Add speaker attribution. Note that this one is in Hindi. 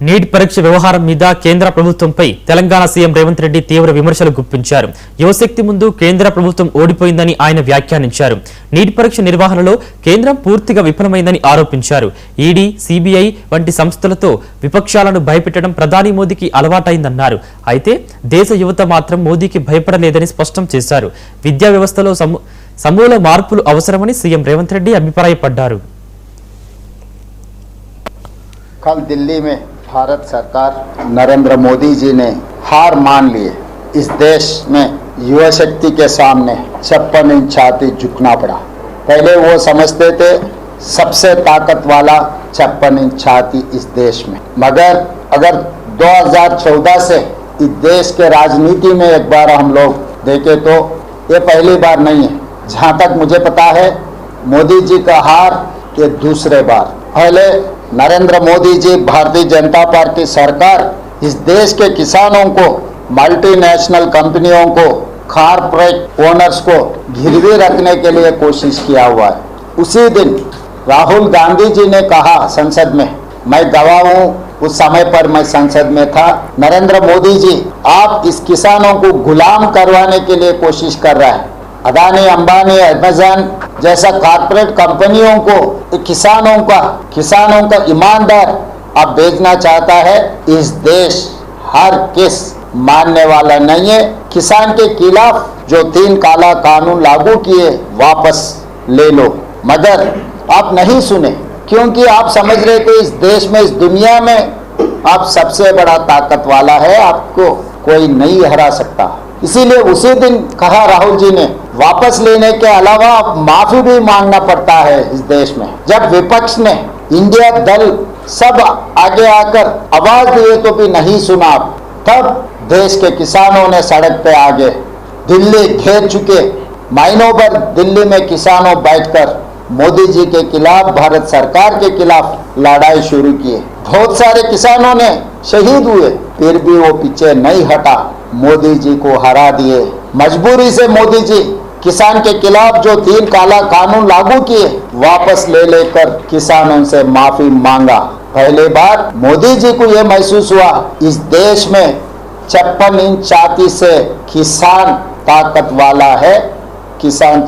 Speaker 1: నీట్ పరీక్ష వ్యవహారం మీద కేంద్ర ప్రభుత్వంపై తెలంగాణ సీఎం రేవంత్ రెడ్డి తీవ్ర విమర్శలు గుప్పించారు. యువశక్తి ముందు కేంద్ర ప్రభుత్వం ఓడిపోయిందని ఆయన వ్యాఖ్యానించారు. నీట్ పరీక్ష నిర్వహణలో కేంద్రం పూర్తిగా విఫలమైందని ఆరోపించారు. ఈడీ, సిబిఐ వంటి సంస్థలతో విపక్షాలను భయపెట్టడం ప్రధాని మోదీకి అలవాటైందన్నారు. అయితే దేశ యువత మాత్రం మోదీకి భయపడలేదని స్పష్టం చేశారు. విద్యా వ్యవస్థలో సమూల మార్పులు అవసరమని సీఎం రేవంత్ రెడ్డి అభిప్రాయపడ్డారు.
Speaker 2: कल दिल्ली में भारत सरकार नरेंद्र मोदी जी ने हार मान लिए। इस देश में युवा शक्ति के सामने 56 इंच छाती झुकना पड़ा। पहले वो समझते थे सबसे ताकत वाला 56 इंच छाती इस देश में, मगर अगर 2014 से इस देश के राजनीति में एक बार हम लोग देखें तो ये पहली बार नहीं है। जहाँ तक मुझे पता है मोदी जी का हार ये दूसरे बार। पहले नरेंद्र मोदी जी भारतीय जनता पार्टी सरकार इस देश के किसानों को, मल्टीनेशनल कंपनियों को, कॉर्पोरेट ओनर्स को गिरवी रखने के लिए कोशिश किया हुआ है। उसी दिन राहुल गांधी जी ने कहा संसद में, मैं गवाह हूँ, उस समय पर मैं संसद में था, नरेंद्र मोदी जी आप इस किसानों को गुलाम करवाने के लिए कोशिश कर रहा है। अदानी, अंबानी, अमेज़न जैसा कॉर्पोरेट कंपनियों को किसानों का ईमानदार अब बेचना चाहता है। इस देश हर किस मानने वाला नहीं है। किसान के खिलाफ जो 3 काला कानून लागू किए वापस ले लो, मगर आप नहीं सुने, क्योंकि आप समझ रहे थे इस देश में, इस दुनिया में आप सबसे बड़ा ताकत वाला है, आपको कोई नहीं हरा सकता। इसीलिए उसी दिन कहा राहुल जी ने, वापस लेने के अलावा माफी भी मांगना पड़ता है इस देश में। जब विपक्ष ने, इंडिया दल सब आगे आकर आवाज दिए तो भी नहीं सुना, तब देश के किसानों ने सड़क पे आगे दिल्ली घेर चुके। महीनों भर दिल्ली में किसानों बैठकर मोदी जी के खिलाफ, भारत सरकार के खिलाफ लड़ाई शुरू किए। बहुत सारे किसानों ने शहीद हुए, फिर भी वो पीछे नहीं हटा, मोदी जी को हरा दिए। मजबूरी से मोदी जी किसान के खिलाफ जो 3 काला कानून लागू किए वापस ले लेकर किसानों से माफी मांगा। पहली बार मोदी जी को यह महसूस हुआ इस देश में 56 इंच छाती से किसान ताकत वाला है, किसान